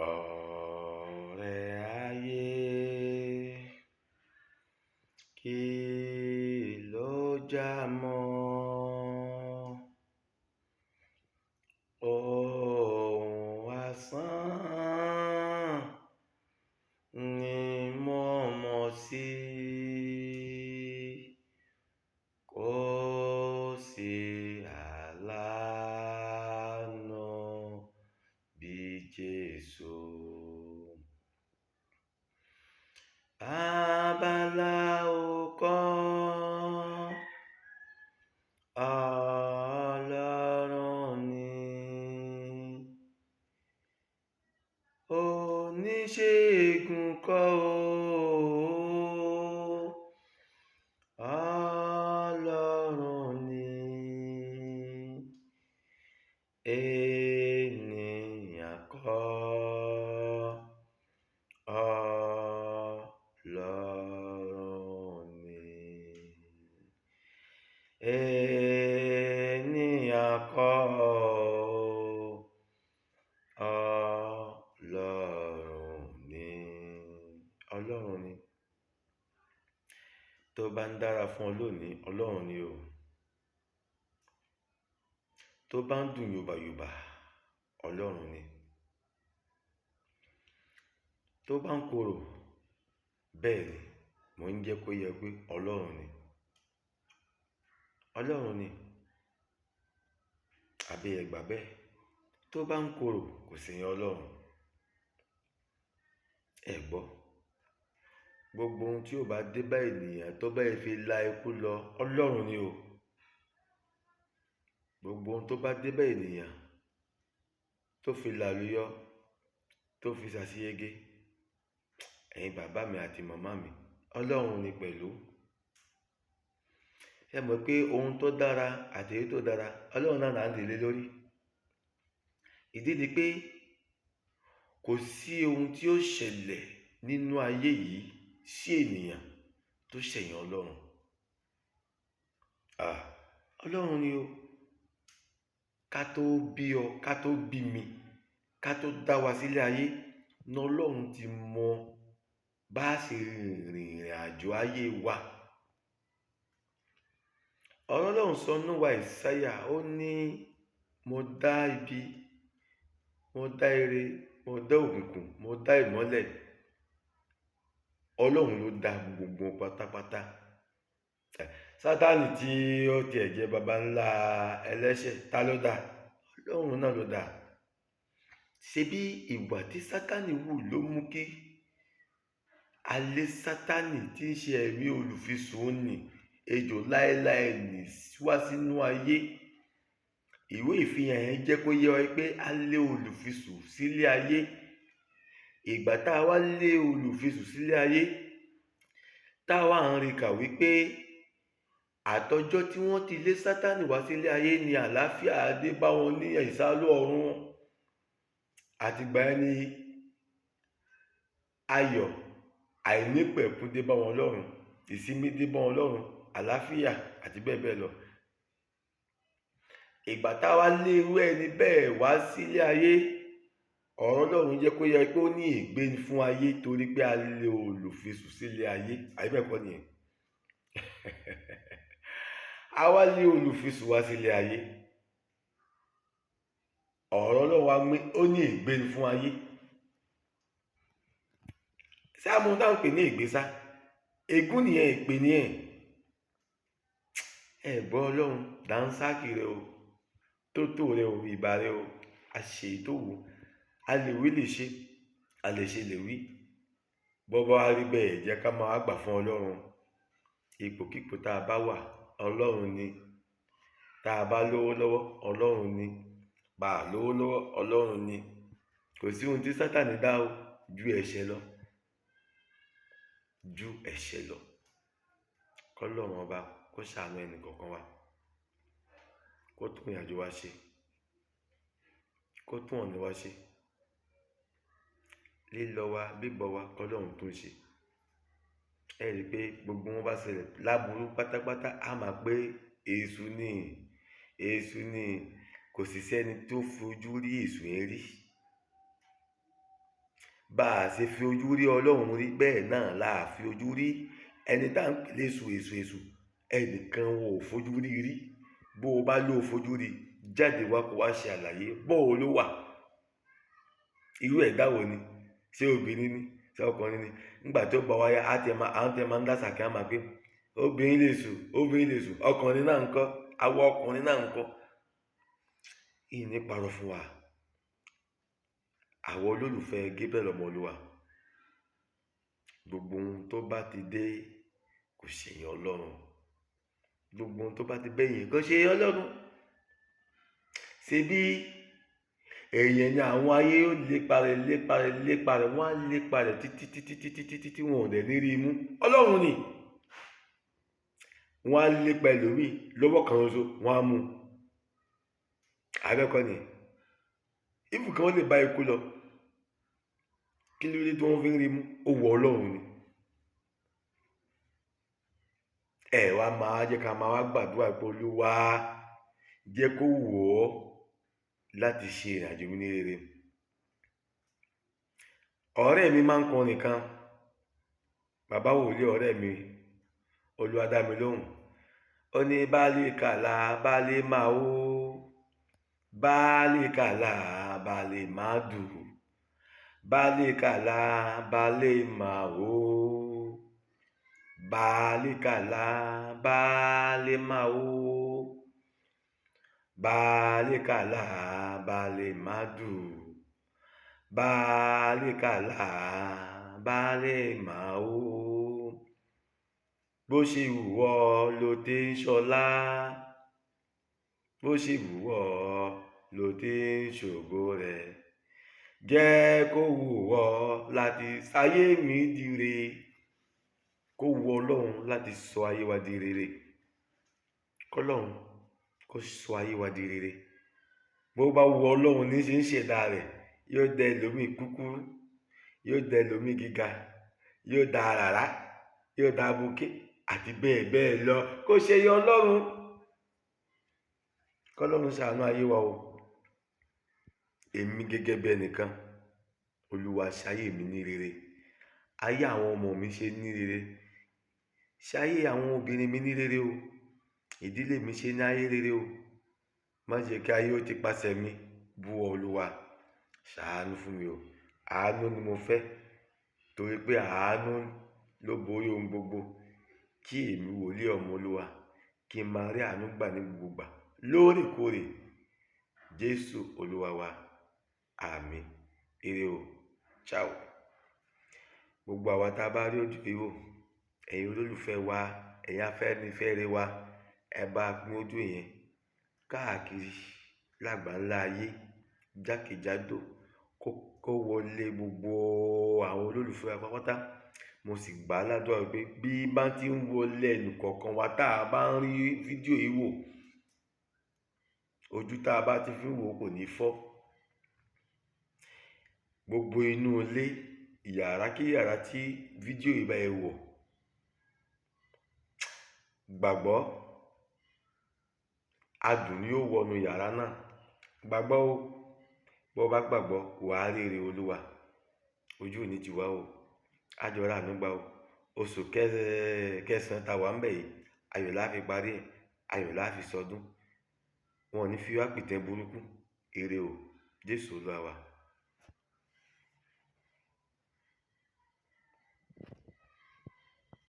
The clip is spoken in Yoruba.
Ọ̀rẹ́ ayé, kí ló já mọ́? Ohun asán ni mo mọ̀ sí, kò sí aláàánú bí Jésù. Babaláwo kọ́, Ọlọ́run ni. Oníṣègùn kọ́ o, Ọlọ́run ni. Ènìyàn kọ́, Ọlọ́run ni. Ènìyàn kọ́ o, Ọlọ́run ni. Ọlọ́run ni. Tó bá ń dára fún ọ lónìí, Ọlọ́run ni o. Tó bá ń dùn yòbàyòbà, Ọlọ́run ni. Tó bá ń korò, bẹ́ẹ̀ ni mò ń jẹ́ kó yẹ pé Ọlọ́run ni. Ọlọ́run ni. Àbí ẹ gbà bẹ́ẹ̀? Tó bá ń korò, kò sí Ọlọ́run. Ẹ gbọ́. Gbogbo ohun tí ó bá dé bá ènìyàn tó bá fi la ikú lọ, Ọlọ́run ni o. Gbogbo ohun tó bá dé bá ènìyàn tó fi làlùyọ, tó fi ṣàṣeyege, ẹ̀yin bàbá mi àti màmá mi, Ọlọ́run ni pẹ̀lú. Ẹ mọ̀ pé ohun tó dára àti èyí tó dára, Ọlọ́run náà là ń dìlé lórí. Ìdí ni pé kò sí ohun tí ó ṣẹlẹ̀ nínú ayé yìí sí ènìyàn tó ṣẹ̀yìn Ọlọ́run. Ọlọ́run ni o. Ká tó bí ọ, ká tó bí mi, ká tó dá wa sílé ayé, ní Ọlọ́run ti mọ bá ṣe rìnrìn àjò ayé wa. Ọ̀rọ̀ Ọlọ́run sọ nínú ìwé Àìsáyà, ó ní mo dá ibi, mo dá ire, mo dá òkùnkùn, mo dá ìmọ́lẹ̀. Ọlọ́run ló dá gbogbo pátápátá. Sátánì tí ó tiẹ̀ jẹ́ baba ńlá ẹlẹ́ṣẹ̀, ta ló dá? Ọlọ́run náà ló dá. Ṣebí ìwà tí Sátánì wù ló mú kí alẹ́ Sátánì tí ń ṣe ẹ̀mí olùfisùn nì, ejò láéláé nì wá sínú ayé. Ìwé ìfihàn yẹn jẹ́ kó yé wa pé a lé olùfisùn sílé ayé. Ìgbà tá a wá lé olùfisùn sílé ayé, tá a wá ń rí kà wípé àtọjọ́ tí wọ́n ti lé Sátánì wá sílé ayé ni àlàáfíà dé bá wọn ní ìsálú ọ̀run. Àtìgbà yẹn ni ayọ̀ àìnípẹ̀kun dé bá wọn lọ́run, ìsinmi dé bá wọn lọ́run, àlàáfíà àti bẹ́ẹ̀ bẹ́ẹ̀ lọ. Ìgbà tá a wá lé irú ẹni bẹ́ẹ̀ wá sílé ayé, ọ̀rọ̀ Ọlọ́run jẹ́ kó yẹ pé ó ní ègbé fún ayé torí pé a lé olùfisùn sílé ayé. Àbí bẹ́ẹ̀ kọ́ nìyẹn? A wá lé olùfisùn wá sílé ayé. Ọ̀rọ̀ Ọlọ́run wá gbé, ó ní ègbé fún ayé. Ṣé àmọ́ ohun tá ń pè ní ègbé sá? Ègún nìyẹn, èpè nìyẹn. Ẹ gbọ́ Ọlọ́run, dànsákì rẹ o, tótó rẹ o, ìbà rẹ o, àṣẹ tó wù. A lè wí lè ṣe, a lè ṣe lè wí. Bọ́bá wá rí bẹ́ẹ̀, jẹ́ ká máa gbà fún Ọlọ́run. Ipòkípò tá a bá wà, Ọlọ́run ni. Tá a bá lówó lọ́wọ́, Ọlọ́run ni. Bá a lówó lọ́wọ́, Ọlọ́run ni. Kò sí ohun tí Sátánì dá o ju ẹ̀ṣẹ̀ lọ. Ju ẹ̀ṣẹ̀ lọ. K'Ọlọ́run ọba kó ṣàánú ẹnì kọ̀ọ̀kan wa. Kó tún ìrìnàjò wa ṣe. Kó tún ọ̀nà wa ṣe. Lílọ wa, bíbọ̀ wa, k'Ọlọ́run tún ṣe. Ẹ rí i pé gbogbo wọn bá ṣẹlẹ̀ láburú pátápátá, a máa pé èṣù ni, èṣù ni. Kò sì sẹ́ni tó fojú rí èṣù yẹn rí. bá a ṣe fi ojú rí ọlọ́run rí bẹ́ẹ̀ náà la fi ojú rí ẹni tá à ń pè léṣù èṣù ẹnìkan ò fojú rí rí. Bó o bá lóo fojú rí jáde wá kó wá ṣe àlàyé bó o ló wà, irú ẹ̀dá wo ni, ṣé obìnrin ni ṣé ọkùnrin ni. Nígbà tó bá wáyá àwọn tẹ máa ń dá sàkíyàn máa pé obìnrin lèṣù ọkùnrin náà ń kọ́, awọ ọkùnrin náà ń kọ́. Ìní parọ́ fún wa, àwọn olólùfẹ́ Gabriel Ọmọlúwa, gbogbo ohun tó bá ti dé kò ṣèyàn ọlọ́run, gbogbo ohun tó bá ti bẹ́yìn kò ṣèyàn ọlọ́run. Ṣé bí èèyàn ni àwọn ayé ó lépa rẹ̀ wọ́n á lépa rẹ̀ títí wọn ò dẹ̀ ní rí mú. Ọlọ́run ni wọ́n á lépa ẹlòmíì lọ́wọ́ kan ṣoṣo wọ́n á mú. Àbẹ́kọ́ ni ibùkún wọn lè bá ikú lọ, kí ló dé tí wọ́n fi ń rí mú? Ó wọ Ọlọ́run ni. Ẹ wá máa jẹ́ ká máa wá gbàdúrà pé Olúwa jẹ́ kó wù ọ́ láti ṣe ìrìnàjò mi ní rere. Ọ̀rẹ́ mi máa ń kọrin kan, bàbá wòlíì ọ̀rẹ́ mi Olúwadámilóhùn, ó ní baálé kàlà baálé máa ó, baálé kàlà baálé máa dù, baálé kàlà baálé máa ó, baálé kàlà baálé máa ó, baálé kàlà baálé máa dù, baálé kàlà baálé máa ó. Bó ṣe wù ọ́ ló ti ń ṣọlá, bó ṣe wù ọ́ ló ti ń ṣògo rẹ̀, jẹ́ kó wù ọ́ láti sáyé mi di re. Kó wù Ọlọ́run láti sọ ayé wa di rere, kọ́lọ́run kó sọ ayé wa di rere. Bó bá wù Ọlọ́run ní ṣe ń ṣẹ̀dá rẹ̀, yóò dẹ ẹlòmíì kúkúrú, yóò dẹ ẹlòmíì gíga, yóò dá àràrá, yóò dá abuké àti bẹ́ẹ̀ bẹ́ẹ̀ lọ. Kó ṣe yọ Ọlọ́run, kọ́lọ́run ṣàánú ayé wa o. Èmi gẹ́gẹ́ bí ẹnìkan, Olúwa ṣayé mi ní rere, ayé àwọn ọmọ mi ṣe ní rere, ṣayé àwọn obìnrin mi ní rere o, ìdílé mi ṣe ní ayé rere o. Má jẹ́ kí ayé ó ti pàṣẹ mi bú ọ Olúwa, ṣàánú fún mi o. Àánú ni mo fẹ́, torí pé àánú ló borí ohun gbogbo. Kí èmi wòlíì Ọmọlúwa kí n máa rí àánú gbà ní gbogbo ìgbà lóòrèkóòrè. Jésù Olúwa wa, àmín. Ire o, ciao. Gbogbo àwa tá a bá rí ojú ìwò, ẹ̀yin olólùfẹ́ wa, ẹ̀yin afẹ́nifẹ́re wa, ẹ bá pín ojú yẹn káàkiri lágbàńlá ayé jákèjádò kó wọlé gbogbo àwọn olólùfẹ́ wa pátápátá. Mo sì gbà á ládùúrà pé bí bá ti ń wọlé ẹnìkọ̀ọ̀kan wa tá a bá ń rí fídíò yìí wò, ojú tá a bá ti fi wò kò ní fọ́. Gbogbo inú ilé, yàrá kí yàrá tí fídíò yìí bá ẹ wọ̀, gbàgbọ́ adùn ni yóò wọnú yàrá náà. Gbàgbọ́ o, bó bá gbàgbọ́ wàá rí ire Olúwa, ojú ò ní ti wá o, àjọra àánú gbà o. Oṣù kẹsàn-án tá wà ń bẹ̀ yìí, ayọ̀ la fi parí ẹ̀, ayọ̀ la fi sọdún. Wọn ò ní fi wá pìtàn burúkú. Ire o, Jésù Olúwa wa.